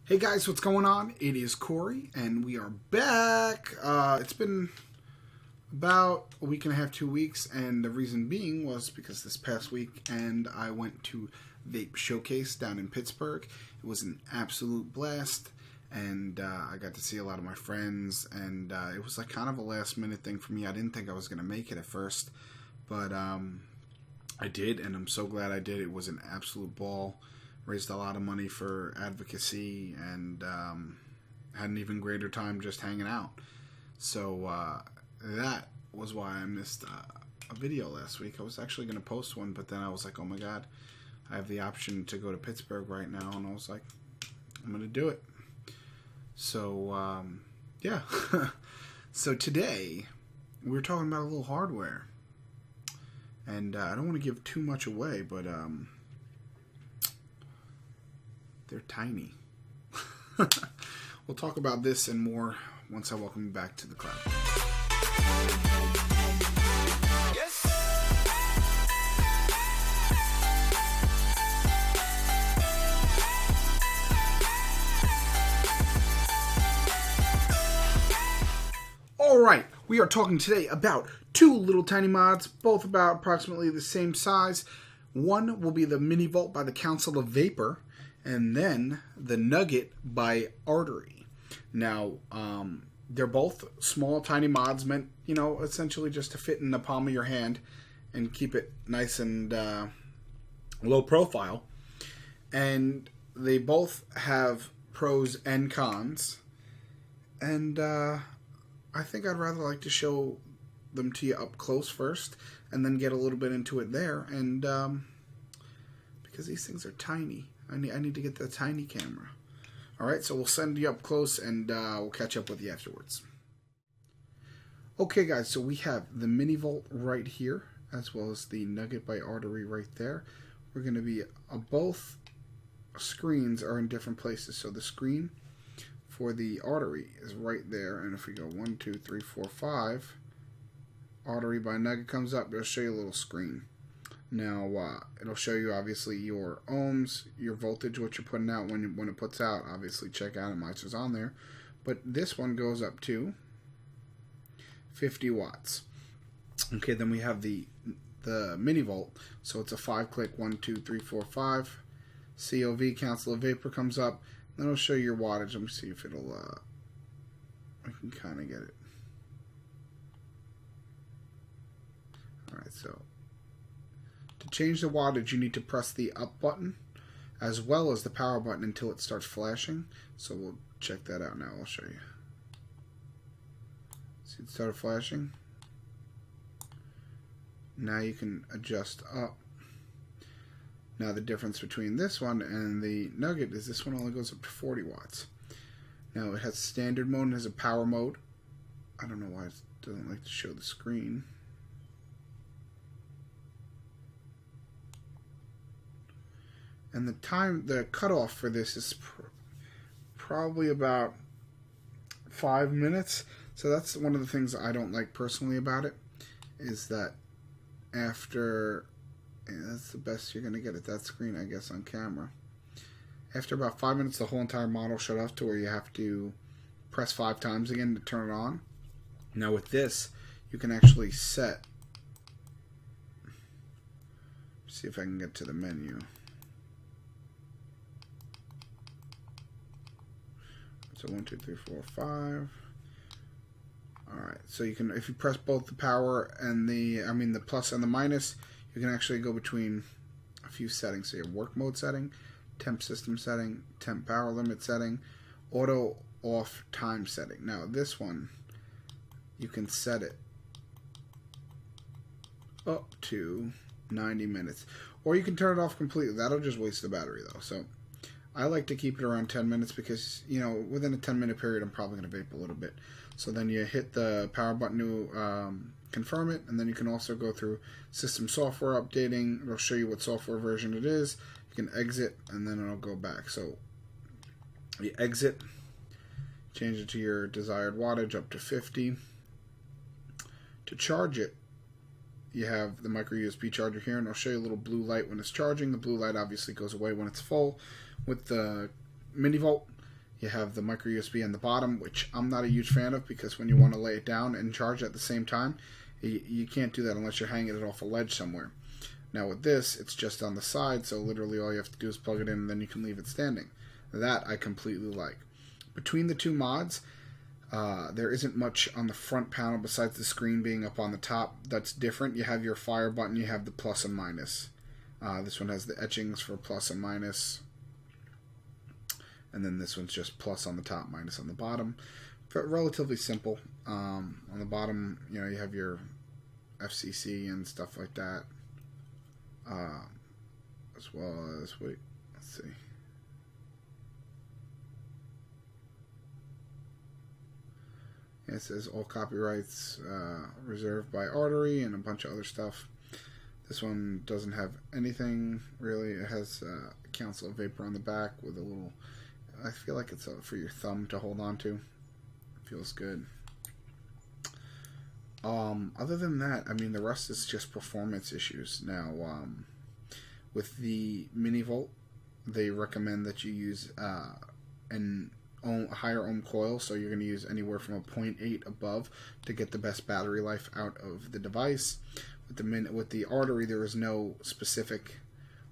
Hey guys, what's going on? It is Corey, and we are back. It's been about a week and a half, 2 weeks, and the reason being was because this past week, and I went to Vape Showcase down in Pittsburgh. It was an absolute blast, and I got to see a lot of my friends, and it was like kind of a last minute thing for me. I didn't think I was going to make it at first, but I did, and I'm so glad I did. It was an absolute ball. Raised a lot of money for advocacy, and had an even greater time just hanging out. So that was why I missed a video last week. I was actually going to post one, but then I was like, oh my god, I have the option to go to Pittsburgh right now, and I was like, I'm going to do it. So yeah. So today we're talking about a little hardware, and I don't want to give too much away, but they're tiny. We'll talk about this and more once I welcome you back to the cloud. Yes. All right, we are talking today about two little tiny mods, both about approximately the same size. One will be the Mini Vault by the Council of Vapor, and then the Nugget by Artery. Now, they're both small, tiny mods meant, essentially just to fit in the palm of your hand and keep it nice and low profile. And they both have pros and cons. And I think I'd rather like to show them to you up close first and then get a little bit into it there. And because these things are tiny. I need to get the tiny camera. Alright, so we'll send you up close and we'll catch up with you afterwards. Okay guys, so we have the Mini Vault right here, as well as the Nugget by Artery right there. We're going to be, both screens are in different places. So the screen for the Artery is right there, and if we go 1, 2, 3, 4, 5, Artery by Nugget comes up, it'll show you a little screen. Now, it'll show you, obviously, your ohms, your voltage, what you're putting out when it puts out. Obviously, check atomizers on there. But this one goes up to 50 watts. Okay, then we have the Mini Volt. So it's a 5-click, 1, 2, 3, 4, 5. COV, Council of Vapor, comes up. Then it'll show you your wattage. Let me see if it'll, I can kind of get it. Alright, so to change the wattage, you need to press the up button as well as the power button until it starts flashing. So we'll check that out now. I'll show you. See, it started flashing. Now you can adjust up. Now the difference between this one and the Nugget is this one only goes up to 40 watts. Now it has standard mode and has a power mode. I don't know why it doesn't like to show the screen. And the cutoff for this is probably about 5 minutes. So that's one of the things I don't like personally about it, is that after, that's the best you're going to get at that screen, I guess, on camera. After about 5 minutes, the whole entire model shut off to where you have to press 5 times again to turn it on. Now with this, you can actually set, see if I can get to the menu. So 1, 2, 3, 4, 5. Alright, so you can, if you press both the power and the plus and the minus, you can actually go between a few settings. So your work mode setting, temp system setting, temp power limit setting, auto off time setting. Now this one, you can set it up to 90 minutes. Or you can turn it off completely. That'll just waste the battery though. So I like to keep it around 10 minutes because, within a 10-minute period, I'm probably going to vape a little bit. So then you hit the power button to confirm it, and then you can also go through system software updating. It'll show you what software version it is. You can exit, and then it'll go back. So you exit, change it to your desired wattage up to 50. To charge it, you have the micro USB charger here, and I'll show you a little blue light when it's charging. The blue light obviously goes away when it's full. With the Mini Vault, You have the micro USB on the bottom, which I'm not a huge fan of, because when you want to lay it down and charge at the same time, you can't do that unless you're hanging it off a ledge somewhere. Now with this, it's just on the side, so literally all you have to do is plug it in and then you can leave it standing. That I completely like. Between the two mods, there isn't much on the front panel besides the screen being up on the top that's different. You have your fire button, you have the plus and minus. This one has the etchings for plus and minus. And then this one's just plus on the top, minus on the bottom. But relatively simple. On the bottom, you know, you have your FCC and stuff like that. As well as, wait, let's see. It says all copyrights reserved by Artery and a bunch of other stuff. This one doesn't have anything really. It has Council of Vapor on the back with a little, I feel like it's for your thumb to hold on to. Feels good. Other than that, I mean, the rest is just performance issues. Now, with the mini volt, they recommend that you use an higher ohm coil, so you're going to use anywhere from a 0.8 above to get the best battery life out of the device. With the Artery, there is no specific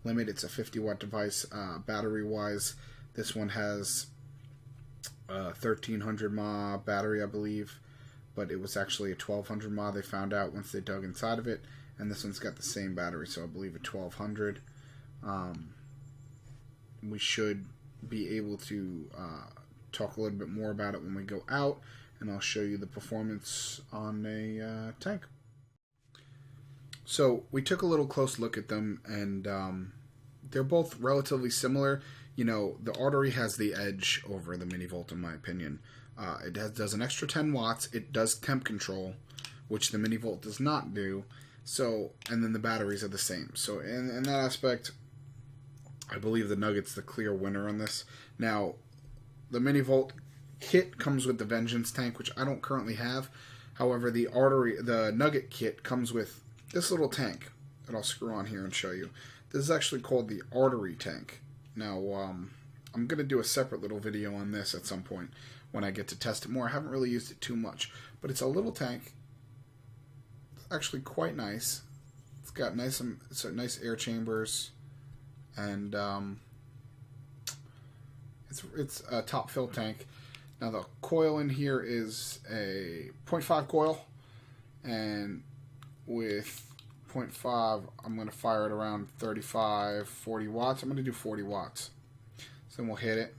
limit. It's a 50-watt device. Battery-wise, this one has 1300 mAh battery, I believe, but it was actually a 1200 mAh. They found out once they dug inside of it, and this one's got the same battery, so I believe a 1200. We should be able to talk a little bit more about it when we go out, and I'll show you the performance on a tank. So we took a little close look at them, and they're both relatively similar. You know, the Artery has the edge over the mini volt, in my opinion. It does an extra 10 watts. It does temp control, which the mini volt does not do. So, and then the batteries are the same. So in that aspect, I believe the Nugget's the clear winner on this. Now, the mini volt kit comes with the Vengeance tank, which I don't currently have. However, the Nugget kit comes with this little tank that I'll screw on here and show you. This is actually called the Artery tank. Now, I'm going to do a separate little video on this at some point when I get to test it more. I haven't really used it too much, but it's a little tank. It's actually quite nice. It's got nice air chambers, and it's a top fill tank. Now the coil in here is a 0.5 coil, and with 0.5 I'm going to fire it around 35-40 watts. I'm going to do 40 watts. So then we'll hit it.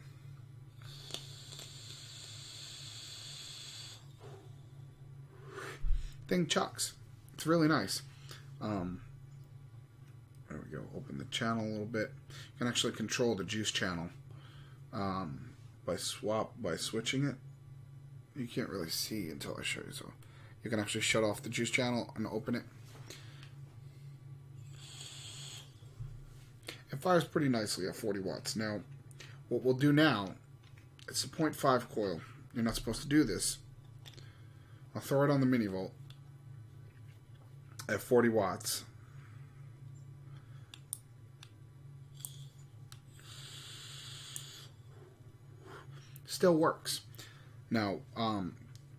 Thing chucks. It's really nice. There we go. Open the channel a little bit. You can actually control the juice channel by switching it. You can't really see until I show you. So you can actually shut off the juice channel and open it. It fires pretty nicely at 40 watts. Now, what we'll do now, it's a 0.5 coil. You're not supposed to do this. I'll throw it on the mini volt at 40 watts. Still works. Now,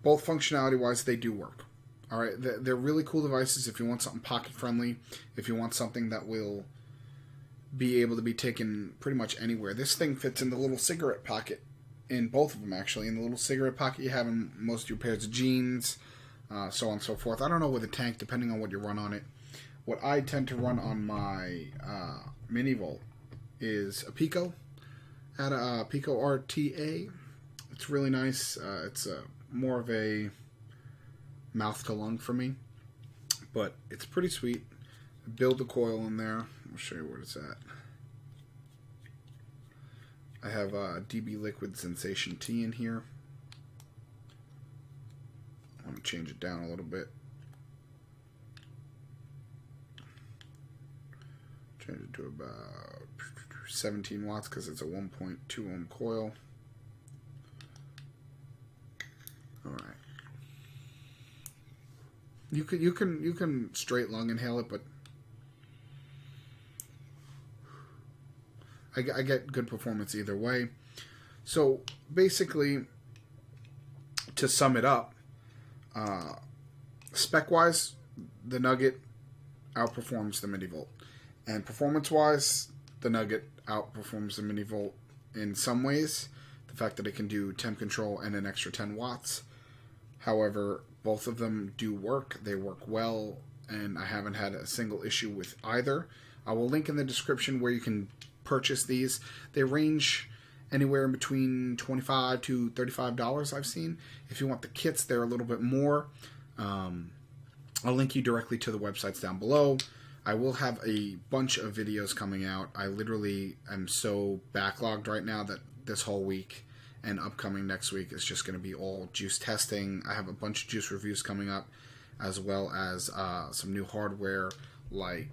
both functionality-wise, they do work. All right, they're really cool devices if you want something pocket-friendly, if you want something that will be able to be taken pretty much anywhere. This thing fits in the little cigarette pocket, in both of them actually. In the little cigarette pocket you have in most of your pairs of jeans, so on and so forth. I don't know with a tank, depending on what you run on it. What I tend to run on my mini volt is a Pico, at a Pico RTA. It's really nice. It's more of a mouth to lung for me, but it's pretty sweet. Build the coil in there. I'll show you where it's at. I have DB Liquid Sensation T in here. I want to change it down a little bit. Change it to about 17 watts because it's a 1.2 ohm coil. All right. You can straight lung inhale it, but I get good performance either way. So basically, to sum it up, spec-wise, the Nugget outperforms the Mini Volt. And performance-wise, the Nugget outperforms the Mini Volt in some ways. The fact that it can do temp control and an extra 10 watts. However, both of them do work. They work well, and I haven't had a single issue with either. I will link in the description where you can purchase these. They range anywhere in between $25 to $35 I've seen. If you want the kits, they're a little bit more. I'll link you directly to the websites down below. I will have a bunch of videos coming out. I literally am so backlogged right now that this whole week and upcoming next week is just going to be all juice testing. I have a bunch of juice reviews coming up, as well as some new hardware, like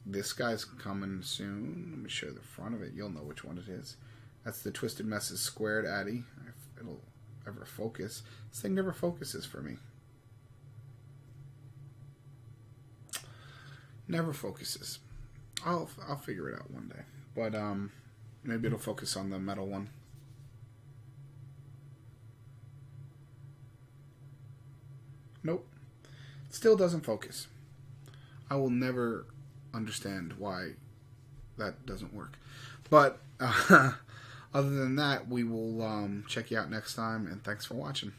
this guy's coming soon. Let me show you the front of it. You'll know which one it is. That's the Twisted Messes Squared Addy. If it'll ever focus. This thing never focuses for me. Never focuses. I'll figure it out one day. But maybe it'll focus on the metal one. Nope. Still doesn't focus. I will never understand why that doesn't work. But other than that, we will check you out next time, and thanks for watching.